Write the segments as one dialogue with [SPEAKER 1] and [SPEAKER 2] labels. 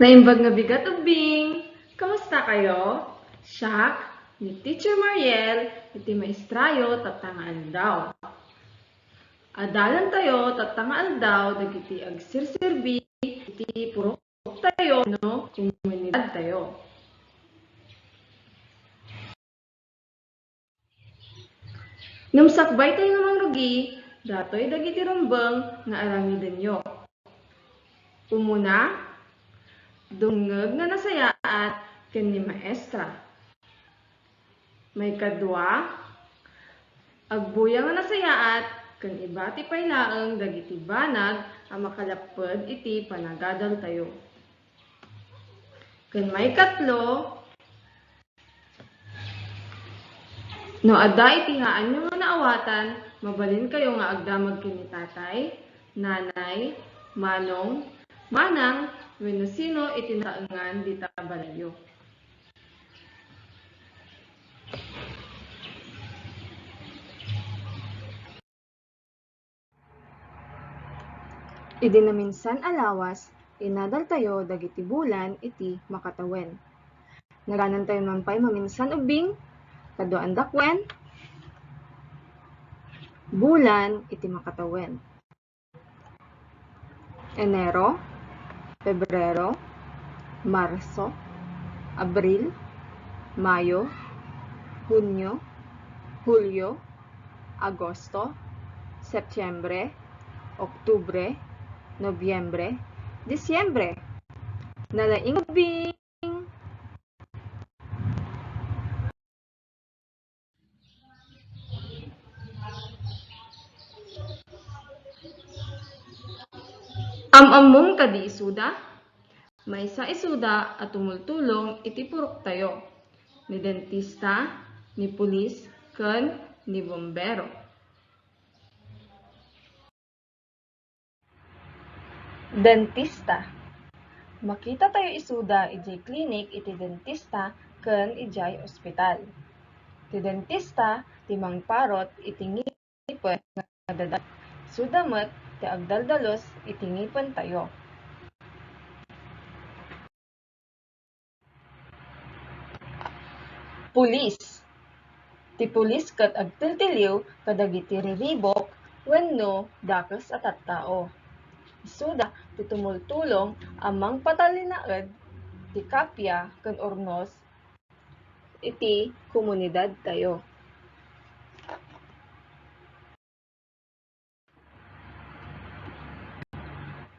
[SPEAKER 1] Naimbag nga bigat ubing. Kamusta kayo? Siya, ni Teacher Mariel, iti maestrayo tatangaan daw. Adalan tayo tatangaan daw dagiti agsirsirbi iti purok tayo no komunidad tayo. Numsakbay tayo namang rugi, datoy dagiti rumbeng nga aramiden yo. Umuna, dungeg nga nasayaat ken ni maestra. May kadwa, agbuya nga nasayaat ken ibati paylaeng dagiti banag a makalaped iti panagadal tayo. Ken may katlo, no adda iti haan nyo nga naawatan, mabalin kayo nga agdamag ken ni tatay, nanay, manong, manang, wenno sino iti nakaengan dita balayo. Idi na minsan alawas, inadal tayo dagiti bulan iti makatawen. Naganan tayo mampay maminsan ubing, kaduan dakwen, bulan iti makatawen. Enero, Pebrero, Marso, Abril, Mayo, Hunyo, Hulyo, Agosto, Setyembre, Oktubre, Nobyembre, Disyembre. Nalaing ubing! Amamong kadi isuda? May sa isuda at tumultulong iti purok tayo. Ni dentista, ni pulis, ken ni bombero. Dentista. Makita tayo isuda ijay klinik iti dentista ken ijay ospital. Ti dentista ti mangparot iti ngipin nga dadat. Isuda met ti agdaldalos iti ngipin tayo. Pulis. Ti pulis ket agtiltiliw kadagiti riribok wenno dakes a tattao. Isuda ti tumultulong amang patalinaed ti kapya ken ornos iti komunidad tayo.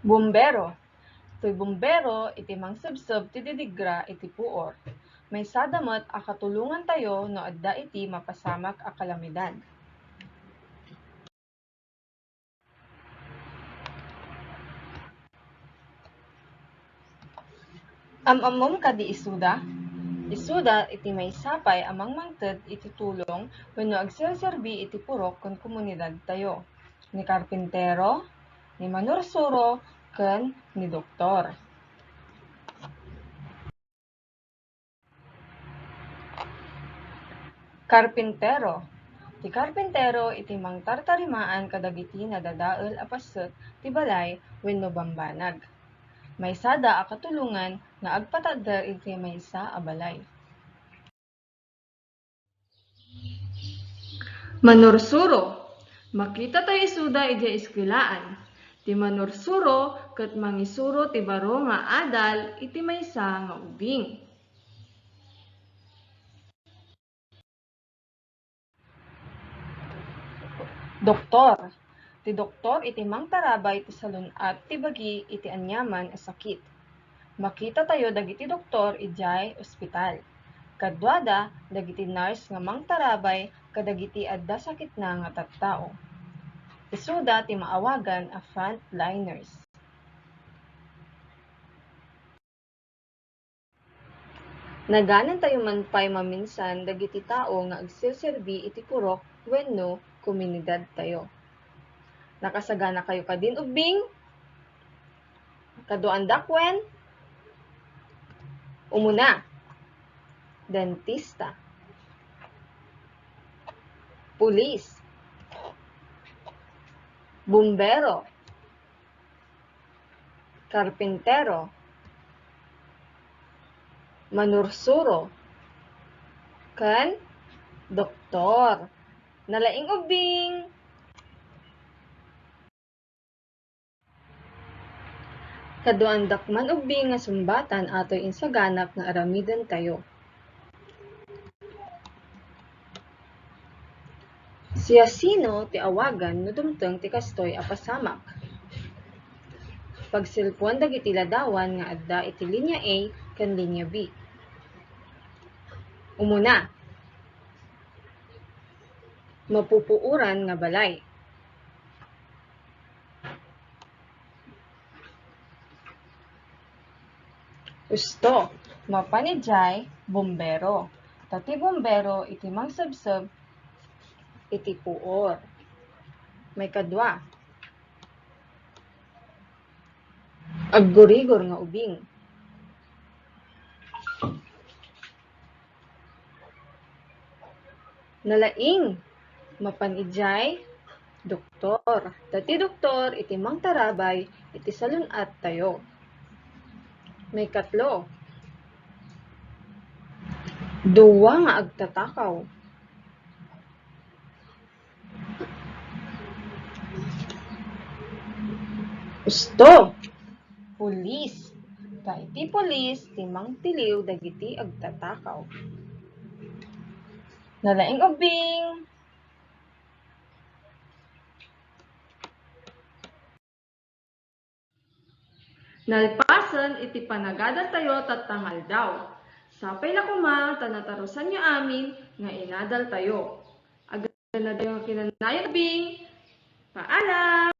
[SPEAKER 1] Bombero. Ti bombero iti mangsubsob ti didigra iti puor. May sadamet a katulungan tayo no adda iti mapasamak a kalamidad. Amamom kadi isuda? Isuda iti maysapay amang mangted iti tulong wenno agserserbi iti purok ken komunidad tayo. Ni karpintero, ni manursuro, ken ni doktor. Karpintero. Ti karpintero iti mangtartarimaan kadagiti nadadael a paset ti balay wenno bambanag. Maysada a katulungan nga agpatadder iti maysa a balay. Manursuro. Makita tayo isuda iti eskwelaan. Ti manursuro ket mangisuro ti baro nga adal iti maysa nga ubing. Doktor. Ti doktor iti mangtarabay ti salun-at ti bagi iti anyaman a sakit. Makita tayo dagiti doktor ijay ospital. Kadwada dagiti nurse nga mangtarabay kadagiti adda sakitna nga tattao. Isuda ti maawagan a frontliners. Naganan tayo manpay maminsan dagiti tao nga agserserbi iti purok wenno komunidad tayo. Nakasagana kayo kadin ubing? Kaduan dakwen? Umuna, dentista, pulis, bumbero, karpintero, manursuro, ken doktor. Nalaing ubing. Kaduan dakman ubing nga sumbatan atoy insaganap nga aramiden tayo. Siya sino ti awagan no dumteng ti kastoy a pasamak. Pagsilpuan dagiti ladawan nga adda iti linya A ken linya B. Umuna, mapupuuran nga balay. Usto, mapanidjay, bombero. Tati bombero iti mangsabsab iti puor. May kadwa, aggurigor nga ubing. Nalaing, mapanidjay, doktor. Tati doktor iti mangtarabay iti salunat tayo. May katlo, duwa nga agtatakaw. Usto, pulis. Iti pulis ti mangtiliw dagiti agtatakaw. Nalaing ubing. Nalpasan iti panagadan tayo tatangal daw. Sapay na kumang tanatarusan nyo amin nga inadal tayo. Agad na dayo kinanayan ubing. Paalam!